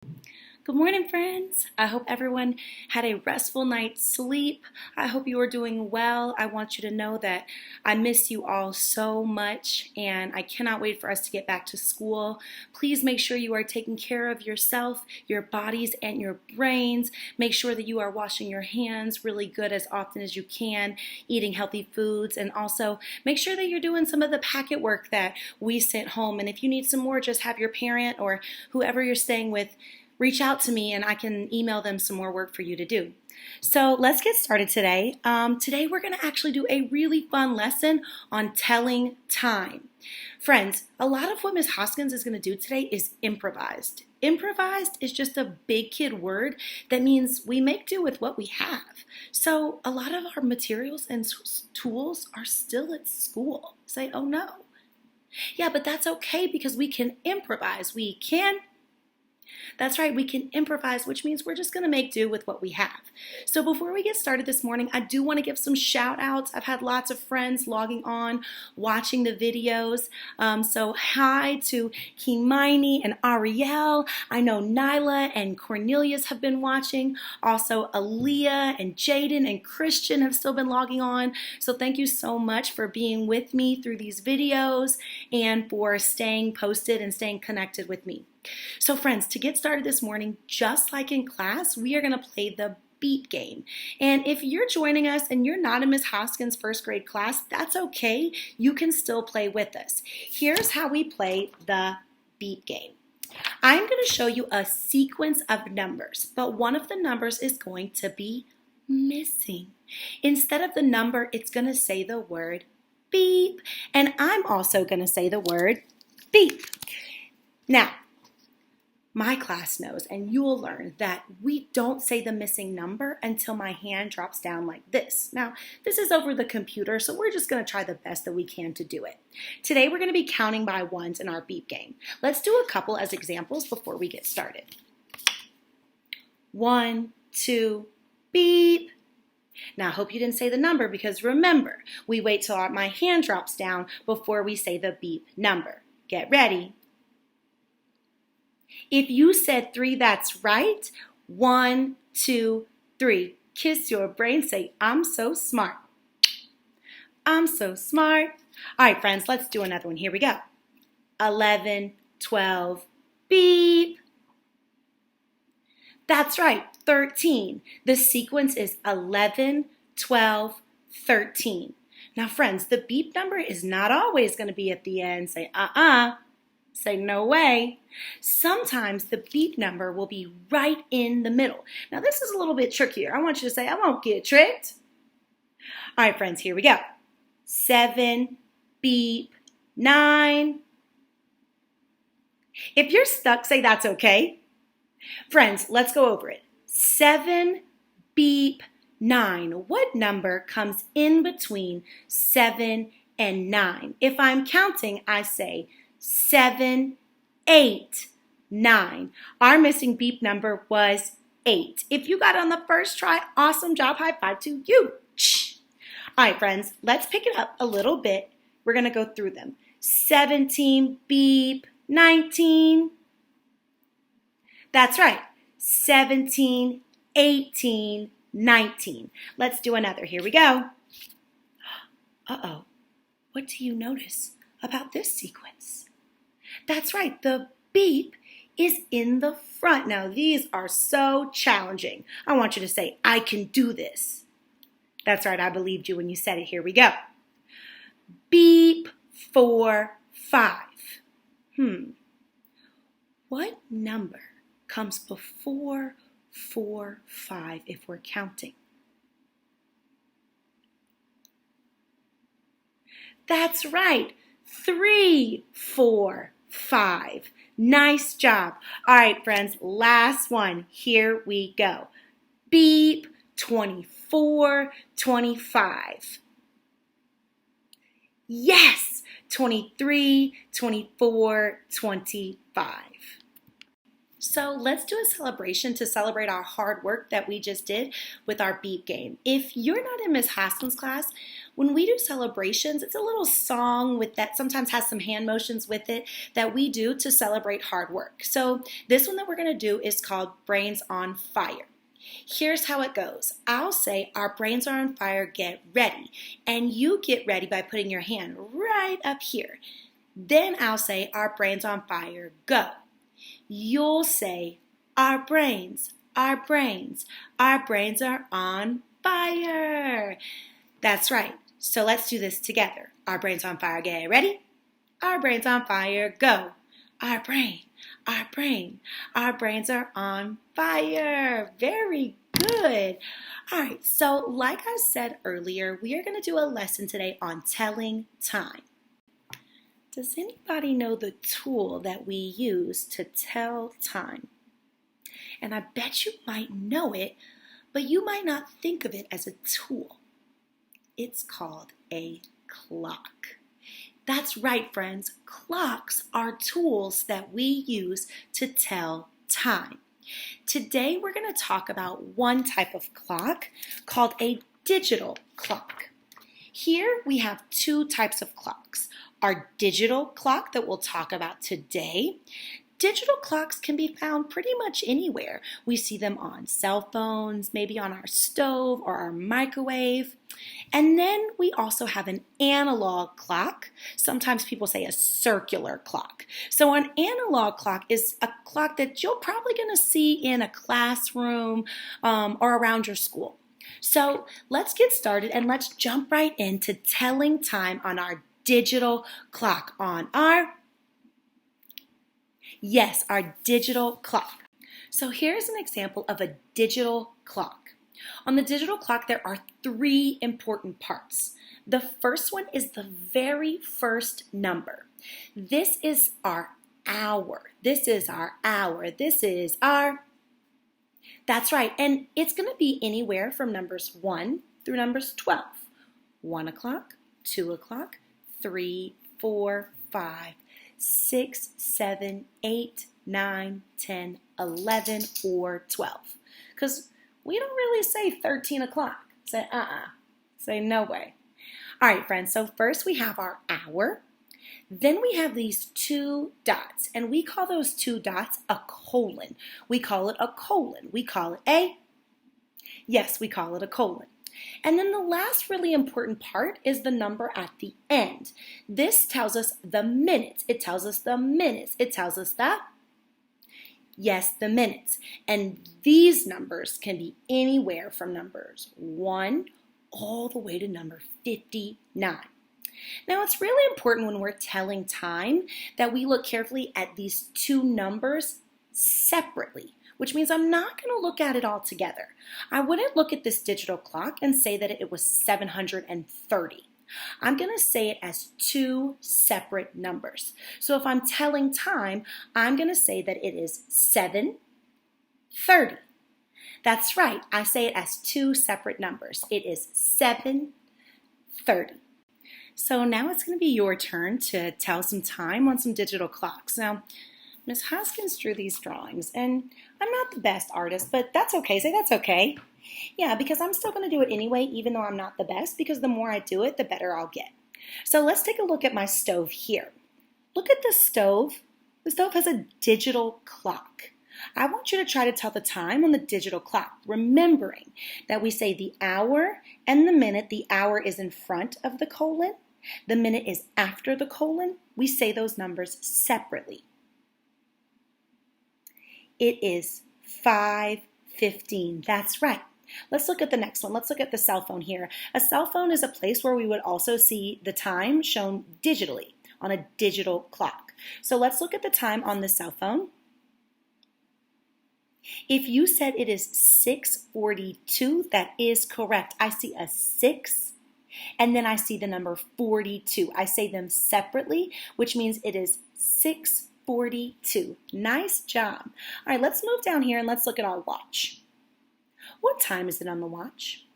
Good morning, friends. I hope everyone had a restful night's sleep. I hope you are doing well. I want you to know that I miss you all so much, and I cannot wait for us to get back to school. Please make sure you are taking care of yourself, your bodies, and your brains. Make sure that you are washing your hands really good as often as you can, eating healthy foods, and also make sure that you're doing some of the packet work that we sent home. And if you need some more, just have your parent or whoever you're staying with reach out to me and I can email them some more work for you to do. So let's get started today. Today we're going to actually do a really fun lesson on telling time. Friends, a lot of what Ms. Hoskins is going to do today is improvised. Improvised is just a big kid word that means we make do with what we have. So a lot of our materials and tools are still at school. Say, oh no. Yeah, but that's okay because we can improvise. That's right, we can improvise, which means we're just going to make do with what we have. So before we get started this morning, I do want to give some shout outs. I've had lots of friends logging on, watching the videos. So hi to Kimani and Ariel. I know Nyla and Cornelius have been watching. Also, Aaliyah and Jaden and Christian have still been logging on. So thank you so much for being with me through these videos and for staying posted and staying connected with me. So friends, to get started this morning, just like in class, we are going to play the beat game. And if you're joining us and you're not in Ms. Hoskins' first grade class, that's okay. You can still play with us. Here's how we play the beat game. I'm going to show you a sequence of numbers, but one of the numbers is going to be missing. Instead of the number, it's going to say the word beep. And I'm also going to say the word beep. Now, my class knows, and you will learn, that we don't say the missing number until my hand drops down like this. Now, this is over the computer, so we're just going to try the best that we can to do it. Today, we're going to be counting by ones in our beep game. Let's do a couple as examples before we get started. 1, 2, beep. Now, I hope you didn't say the number because remember, we wait till my hand drops down before we say the beep number. Get ready. If you said 3, that's right. 1, 2, 3. Kiss your brain. Say, I'm so smart. I'm so smart. All right, friends, let's do another one. Here we go. 11, 12, beep. That's right, 13. The sequence is 11, 12, 13. Now, friends, the beep number is not always going to be at the end. Say, Say no way. Sometimes the beep number will be right in the middle. Now this is a little bit trickier. I want you to say, I won't get tricked. All right, friends, here we go. 7, beep, 9. If you're stuck, say that's okay. Friends, let's go over it. 7, beep, 9. What number comes in between 7 and 9? If I'm counting, I say 7, 8, 9. Our missing beep number was 8. If you got it on the first try, awesome job. High five to you. All right, friends, let's pick it up a little bit. We're going to go through them. 17, beep, 19. That's right. 17, 18, 19. Let's do another. Here we go. Uh-oh. What do you notice about this sequence? That's right, the beep is in the front. Now, these are so challenging. I want you to say, I can do this. That's right, I believed you when you said it. Here we go. Beep, 4, 5. What number comes before 4, 5 if we're counting? That's right, 3, 4, 5. Nice job. All right, friends, last one. Here we go. Beep, 24, 25. Yes, 23, 24, 25. So let's do a celebration to celebrate our hard work that we just did with our beep game. If you're not in Ms. Hoskins' class, When we do celebrations, it's a little song with that sometimes has some hand motions with it that we do to celebrate hard work. So this one that we're going to do is called Brains on Fire. Here's how it goes. I'll say, our brains are on fire, get ready. And you get ready by putting your hand right up here. Then I'll say, our brains on fire, go. You'll say, our brains are on fire. That's right. So let's do this together. Our brains on fire, get ready? Our brains on fire, go. Our brains are on fire. Very good. All right, so like I said earlier, we are going to do a lesson today on telling time. Does anybody know the tool that we use to tell time? And I bet you might know it, but you might not think of it as a tool. It's called a clock. That's right, friends. Clocks are tools that we use to tell time. Today, we're going to talk about one type of clock called a digital clock. Here we have two types of clocks. Our digital clock that we'll talk about today. Digital clocks can be found pretty much anywhere. We see them on cell phones, maybe on our stove or our microwave. And then we also have an analog clock. Sometimes people say a circular clock. So an analog clock is a clock that you're probably going to see in a classroom or around your school. So let's get started and let's jump right into telling time on our digital clock, on our digital clock. So here's an example of a digital clock. On the digital clock, there are three important parts. The first one is the very first number. This is our hour. That's right, and it's going to be anywhere from numbers 1 through numbers 12. 1 o'clock, 2 o'clock, 3, 4, 5, 6, 7, 8, 9, 10, 11, or 12. Because we don't really say 13 o'clock. Say Say no way. All right, friends, so first we have our hour. Then we have these two dots, and we call those two dots a colon. We call it a colon. We call it a colon. And then the last really important part is the number at the end. This tells us the minutes. It tells us the minutes. It tells us the minutes. And these numbers can be anywhere from numbers 1 all the way to number 59. Now, it's really important when we're telling time that we look carefully at these two numbers separately, which means I'm not going to look at it all together. I wouldn't look at this digital clock and say that it was 730. I'm going to say it as two separate numbers. So if I'm telling time, I'm going to say that it is 7:30. That's right, I say it as two separate numbers. It is 7:30. So now it's going to be your turn to tell some time on some digital clocks. Now, Ms. Hoskins drew these drawings, and I'm not the best artist, but that's okay. Say that's okay. Yeah, because I'm still going to do it anyway, even though I'm not the best, because the more I do it, the better I'll get. So let's take a look at my stove here. Look at the stove. The stove has a digital clock. I want you to try to tell the time on the digital clock, remembering that we say the hour and the minute. The hour is in front of the colon. The minute is after the colon. We say those numbers separately. It is 5:15. That's right. Let's look at the next one. Let's look at the cell phone here. A cell phone is a place where we would also see the time shown digitally on a digital clock. So let's look at the time on the cell phone. If you said it is 6:42, that is correct. I see a 6 and then I see the number 42. I say them separately, which means it is 6:42. Nice job. All right, let's move down here and let's look at our watch. What time is it on the watch?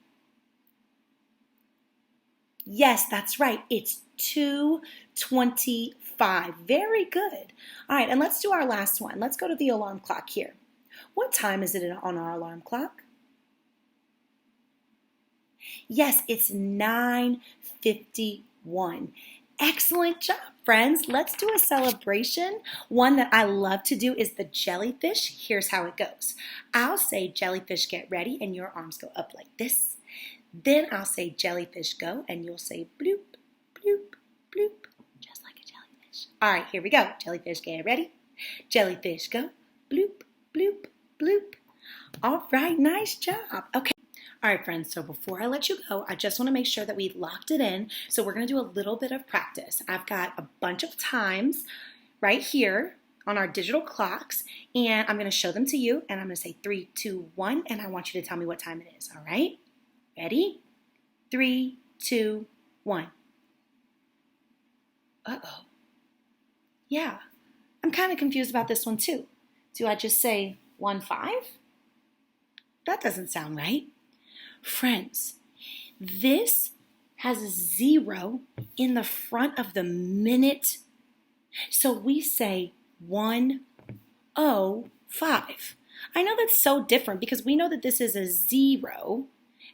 Yes, that's right. It's 2:25. Very good. All right, and let's do our last one. Let's go to the alarm clock here. What time is it on our alarm clock? Yes, it's 9:51. Excellent job, friends. Let's do a celebration. One that I love to do is the jellyfish. Here's how it goes. I'll say jellyfish get ready and your arms go up like this. Then I'll say jellyfish go and you'll say bloop, bloop, bloop, just like a jellyfish. All right, here we go. Jellyfish get ready. Jellyfish go. Bloop, bloop, bloop. All right, nice job. Okay. All right, friends, so before I let you go, I just want to make sure that we locked it in. So we're going to do a little bit of practice. I've got a bunch of times right here on our digital clocks, and I'm going to show them to you, and I'm going to say 3, 2, 1, and I want you to tell me what time it is, all right? Ready? 3, 2, 1. Uh-oh. Yeah, I'm kind of confused about this one too. Do I just say 1, 5? That doesn't sound right. Friends, this has a 0 in the front of the minute. So we say 1:05. I know that's so different because we know that this is a 0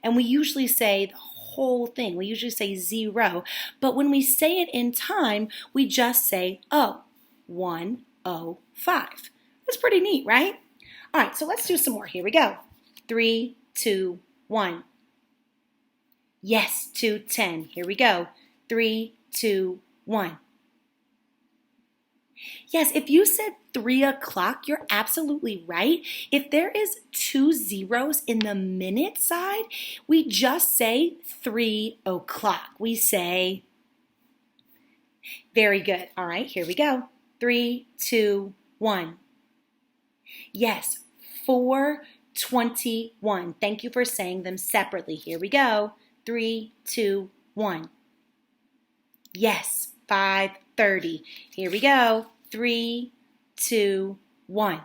and we usually say the whole thing. We usually say 0. But when we say it in time, we just say 1:05. That's pretty neat, right? All right, so let's do some more. Here we go. 3, 2, 1. Yes, 2:10. Here we go. 3, 2, 1. Yes, if you said 3 o'clock, you're absolutely right. If there is 2 zeros in the minute side, we just say 3 o'clock. We say, very good. All right, here we go. 3, 2, 1. Yes, 4:21. Thank you for saying them separately. Here we go. 3, 2, 1. Yes, 5:30. Here we go. 3, 2, 1.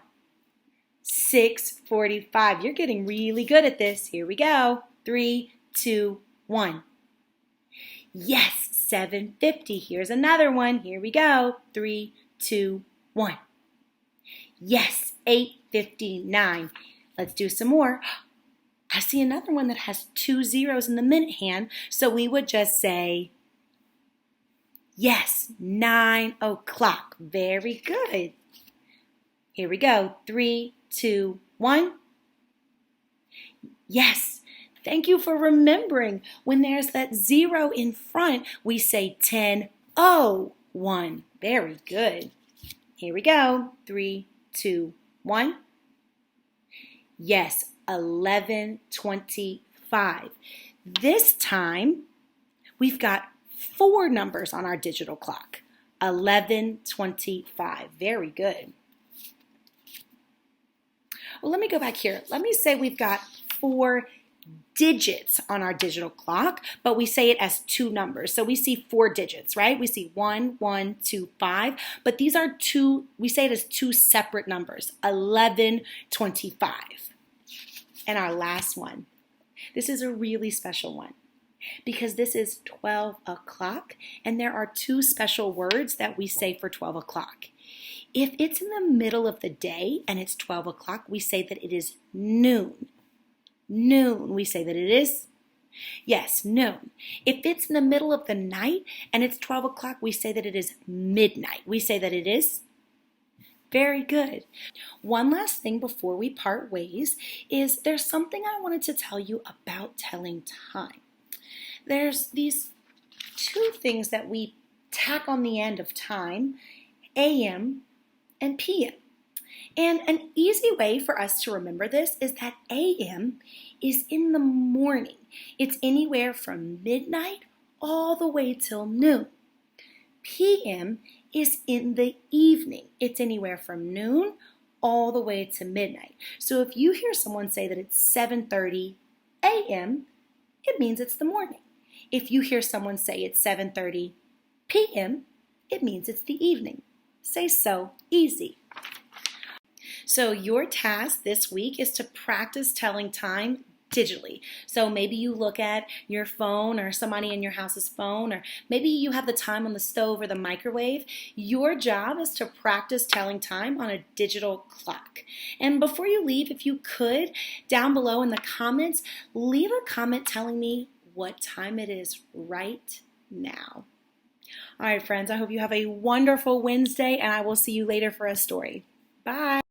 6:45. You're getting really good at this. Here we go. 3, 2, 1. Yes, 7:50. Here's another one. Here we go. 3, 2, 1. Yes, 8:59. Let's do some more. I see another one that has 2 zeros in the minute hand, so we would just say, yes, 9 o'clock. Very good. Here we go. 3, 2, 1. Yes. Thank you for remembering. When there's that 0 in front, we say 10:01. Very good. Here we go. 3, 2, 1. Yes, 11:25. This time, we've got 4 numbers on our digital clock. 11:25. Very good. Well, let me go back here. Let me say we've got 4 digits on our digital clock, but we say it as 2 numbers. So we see 4 digits, right? We see 1, 1, 2, 5, but these are 2, we say it as 2 separate numbers, 11:25. And our last one, this is a really special one because this is 12 o'clock and there are 2 special words that we say for 12 o'clock. If it's in the middle of the day and it's 12 o'clock, we say that it is noon. Noon, we say that it is, yes, noon. If it's in the middle of the night and it's 12 o'clock, we say that it is midnight. We say that it is, very good. One last thing before we part ways is there's something I wanted to tell you about telling time. There's these 2 things that we tack on the end of time, AM and PM. And an easy way for us to remember this is that AM is in the morning. It's anywhere from midnight all the way till noon. PM is in the evening. It's anywhere from noon all the way to midnight. So if you hear someone say that it's 7:30 a.m., it means it's the morning. If you hear someone say it's 7:30 p.m., it means it's the evening. Say so easy. So your task this week is to practice telling time digitally. So maybe you look at your phone or somebody in your house's phone, or maybe you have the time on the stove or the microwave. Your job is to practice telling time on a digital clock. And before you leave, if you could, down below in the comments, leave a comment telling me what time it is right now. All right, friends, I hope you have a wonderful Wednesday, and I will see you later for a story. Bye.